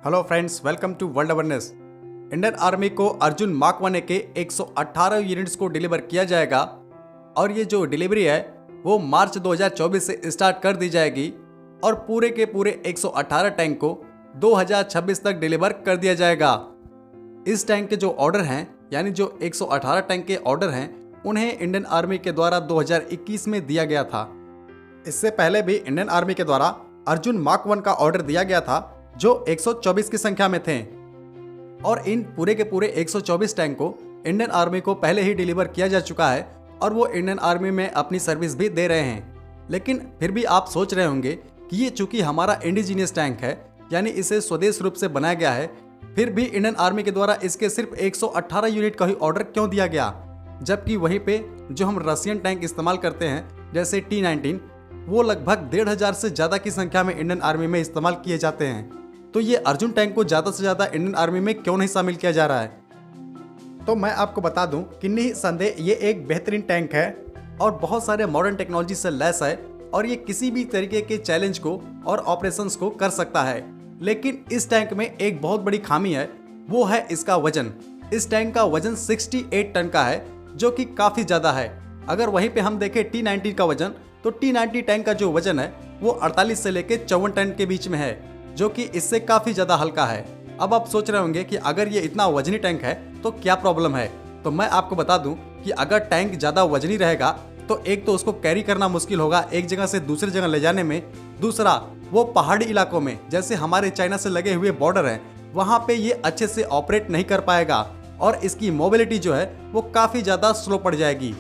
Hello friends, welcome to world awareness. Indian army को Arjun mark 1 के 118 units को deliver किया जाएगा और ये जो डिलीवरी है वो मार्च 2024 से स्टार्ट कर दी जाएगी और पूरे के पूरे 118 टैंक को 2026 तक डिलीवर कर दिया जाएगा। इस टैंक के जो ऑर्डर हैं यानी जो 118 टैंक के ऑर्डर हैं उन्हें इंडियन आर्मी के द्वारा 2021 में दिया गया था। इससे पहले भी इंडियन आर्मी के द्वारा अर्जुन मार्क 1 का ऑर्डर दिया गया था जो 124 की संख्या में थे और इन पूरे के पूरे 124 टैंक को इंडियन आर्मी को पहले ही डिलीवर किया जा चुका है और वो इंडियन आर्मी में अपनी सर्विस भी दे रहे हैं। लेकिन फिर भी आप सोच रहे होंगे कि ये चूंकि हमारा इंडिजीनियस टैंक है यानी इसे स्वदेश रूप से बनाया गया है, फिर भी इंडियन आर्मी के द्वारा इसके सिर्फ 118 यूनिट का ही ऑर्डर क्यों दिया गया, जबकि वहीं पे जो हम रशियन टैंक इस्तेमाल करते हैं जैसे T-19 वो लगभग 1500 से ज़्यादा की संख्या में इंडियन आर्मी में इस्तेमाल किए जाते हैं। तो ये अर्जुन टैंक को ज़्यादा से ज़्यादा इंडियन आर्मी में क्यों नहीं शामिल किया जा रहा है? तो मैं आपको बता दूं कि निसंदेह ये एक बेहतरीन टैंक है और बहुत सारे मॉडर्न टेक्नोलॉजी से लैस है और ये किसी भी तरीके के चैलेंज को और ऑपरेशंस को कर सकता है। लेकिन इस टैंक में एक बहुत बड़ी खामी है, वो है इसका वजन। इस टैंक का वजन 68 टन का है जो कि काफ़ी ज़्यादा है। अगर वहीं पे हम देखें T-19 का वजन, तो T-90 टैंक का जो वजन है वो 48 से लेकर 54 टन के बीच में है, जो कि इससे काफ़ी ज़्यादा हल्का है। अब आप सोच रहे होंगे कि अगर ये इतना वजनी टैंक है तो क्या प्रॉब्लम है? तो मैं आपको बता दूं कि अगर टैंक ज़्यादा वजनी रहेगा तो एक तो उसको कैरी करना मुश्किल होगा एक जगह से दूसरी जगह ले जाने में, दूसरा वो पहाड़ी इलाकों में जैसे हमारे चाइना से लगे हुए बॉर्डर हैं वहाँ पे ये अच्छे से ऑपरेट नहीं कर पाएगा और इसकी मोबिलिटी जो है वो काफ़ी ज़्यादा स्लो पड़ जाएगी।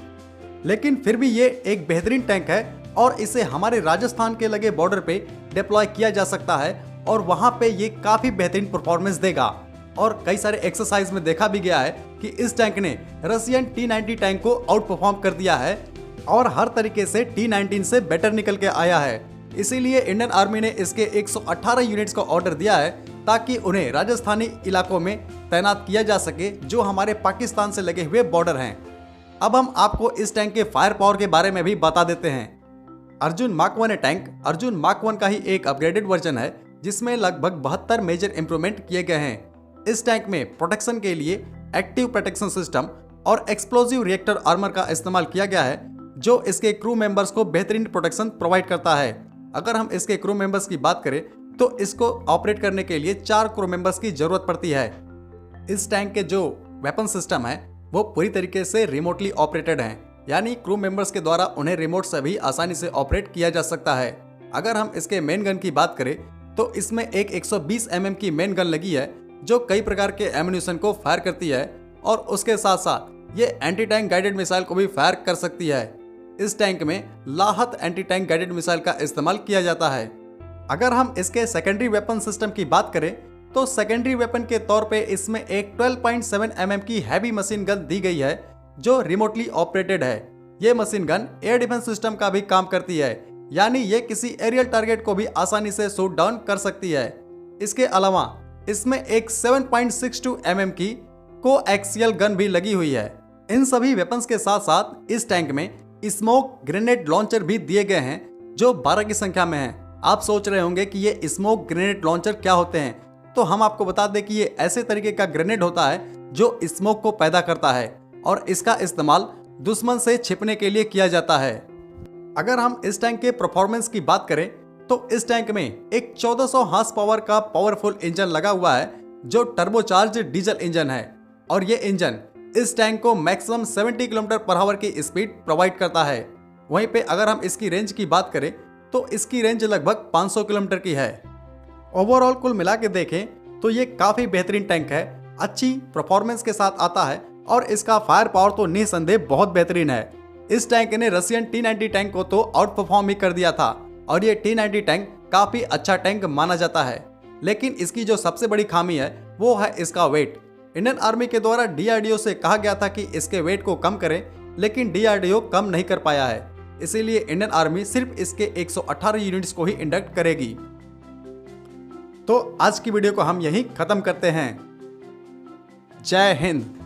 लेकिन फिर भी ये एक बेहतरीन टैंक है और इसे हमारे राजस्थान के लगे बॉर्डर पे डिप्लॉय किया जा सकता है और वहाँ पे ये काफ़ी बेहतरीन परफॉर्मेंस देगा। और कई सारे एक्सरसाइज में देखा भी गया है कि इस टैंक ने रशियन T-90 टैंक को आउट परफॉर्म कर दिया है और हर तरीके से T-19 से बेटर निकल के आया है। इसीलिए इंडियन आर्मी ने इसके 118 यूनिट्स का ऑर्डर दिया है ताकि उन्हें राजस्थानी इलाकों में तैनात किया जा सके जो हमारे पाकिस्तान से लगे हुए बॉर्डर हैं। अब हम आपको इस टैंक के फायर पावर के बारे में भी बता देते हैं। Arjun mark 1 tank Arjun mark 1 का ही एक अपग्रेडेड वर्जन है जिसमें लगभग 72 मेजर इंप्रूवमेंट किए गए हैं। इस टैंक में प्रोटेक्शन के लिए एक्टिव प्रोटेक्शन सिस्टम और एक्सप्लोजिव रिएक्टर आर्मर का इस्तेमाल किया गया है जो इसके क्रू मेंबर्स को बेहतरीन प्रोटेक्शन प्रोवाइड करता है। अगर हम इसके क्रू मेंबर्स की बात करें तो इसको ऑपरेट करने के लिए 4 क्रू मेंबर्स की जरूरत पड़ती है। इस टैंक के जो वेपन सिस्टम है वो पूरी तरीके से रिमोटली ऑपरेटेड है, यानी क्रू मेंबर्स के द्वारा उन्हें रिमोट से भी आसानी से ऑपरेट किया जा सकता है। अगर हम इसके मेन गन की बात करें तो इसमें एक 120 mm की मेन गन लगी है जो कई प्रकार के एम्यूनिशन को फायर करती है और उसके साथ साथ ये एंटी टैंक गाइडेड मिसाइल को भी फायर कर सकती है। इस टैंक में लाहत एंटी टैंक गाइडेड मिसाइल का इस्तेमाल किया जाता है। अगर हम इसके सेकेंडरी वेपन सिस्टम की बात करें तो सेकेंडरी वेपन के तौर पे इसमें एक 12.7 mm की हैवी मशीन गन दी गई है जो रिमोटली ऑपरेटेड है। ये machine gun air defence system का भी काम करती है, यानी ये किसी एरियल टारगेट को भी आसानी से शूट डाउन कर सकती है। इसके अलावा इसमें एक 7.62 mm की कोएक्सियल गन भी लगी हुई है। इन सभी वेपन्स के साथ साथ इस टैंक में स्मोक ग्रेनेड लॉन्चर भी दिए गए हैं जो 12 की संख्या में है। आप सोच रहे होंगे कि ये स्मोक ग्रेनेड लॉन्चर क्या होते हैं, तो हम आपको बता दें कि ये ऐसे तरीके का ग्रेनेड होता है जो स्मोक को पैदा करता है और इसका इस्तेमाल दुश्मन से छिपने के लिए किया जाता है। अगर हम इस टैंक के परफॉर्मेंस की बात करें तो इस टैंक में एक 1400 हॉर्स पावर का पावरफुल इंजन लगा हुआ है जो टर्बोचार्ज डीजल इंजन है और ये इंजन इस टैंक को मैक्सिमम 70 km/h की स्पीड प्रोवाइड करता है। वहीं पे अगर हम इसकी रेंज की बात करें तो इसकी रेंज लगभग 500 किलोमीटर की है। ओवरऑल कुल मिला के देखें तो ये काफ़ी बेहतरीन टैंक है, अच्छी परफॉर्मेंस के साथ आता है और इसका फायर पावर तो निसंदेह बहुत बेहतरीन है। इस टैंक ने रशियन T-90 टैंक को तो आउट परफॉर्म ही कर दिया था और ये T-90 टैंक काफ़ी अच्छा टैंक माना जाता है। लेकिन इसकी जो सबसे बड़ी खामी है वो है इसका वेट। इंडियन आर्मी के द्वारा DRDO से कहा गया था कि इसके वेट को कम करें, लेकिन DRDO कम नहीं कर पाया है। इसीलिए इंडियन आर्मी सिर्फ इसके 118 यूनिट्स को ही इंडक्ट करेगी। तो आज की वीडियो को हम यहीं खत्म करते हैं। जय हिंद।